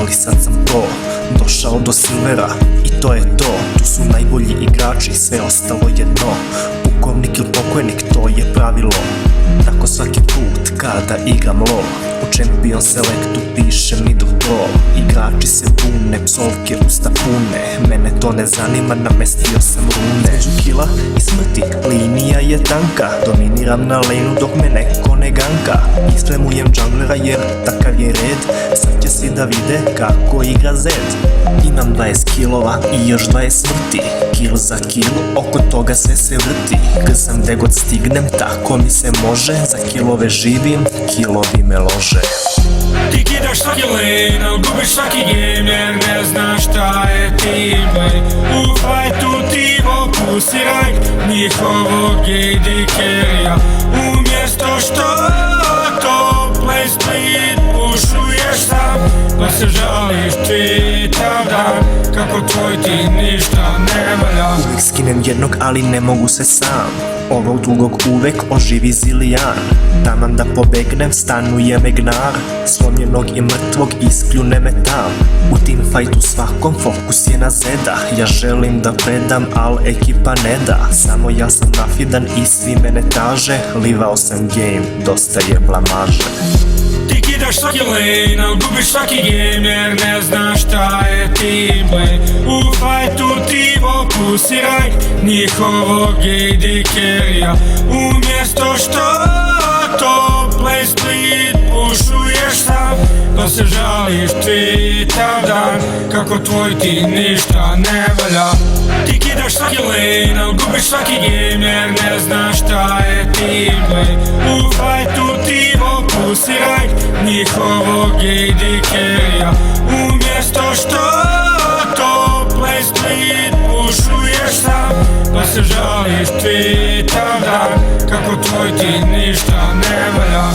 ali sad sam pro. Došao do Silvera i to je to. Tu su najbolji igrači, sve ostalo je dno. Pukovnik ili pokojnik, to je pravilo. Tako svaki put kada igram LOL. U Champion Selectu piše middle pro. Igrači se bune, psovke usta pune. Mene to ne zanima, namestio sam rune. Među kila i smrti, linija je tanka. Dominiram na laneu dok me neko ne ganka. Ispremujem junglera jer takav je red. Sad će svi da vide kako igra Zed. Imam 20 kilova i još 20 smrti. Kill za kill, oko toga sve se vrti. Grzam gde god stignem, tako mi se može. Za kilove živim, kilovi me lože. Ti kidaš svaki lane, al gubiš svaki game jer ne znaš šta je teamplay. U fajtu ti fokusiraj njihovog AD carrya. Umjesto što top lane split pušuješ sam, pa se žališ čitav dan kako tvoj ti ništa ne valja. Uvijek skinem jednog, ali ne mogu se sam. Ovog drugog uvek oživi zilijan. Taman da pobegnem, stanuje me gnar. Slomljenog i mrtvog ispljune me tam. U tim fajtu svakom fokus je na Zeda. Ja želim da predam, al ekipa ne da. Samo ja sam nafidan i svi mene taže. Livao sam game, dosta je blamaže. Ti kidaš svaki lane, al gubiš svaki game jer ne znaš šta je teamplay. U fajtu ti fokusiraj njihovog AD carrya. Umjesto što top lane split pušuješ sam, pa se žališ čitav dan kako tvoj ti ništa ne valja. Ti kidaš svaki lane, al gubiš svaki game jer ne znaš šta je teamplay. U fajtu ti fokusiraj njihovog AD carrya. Umjesto što top lane split pušuješ sam, pa se žališ čitav dan kako tvoj ti ništa ne valja.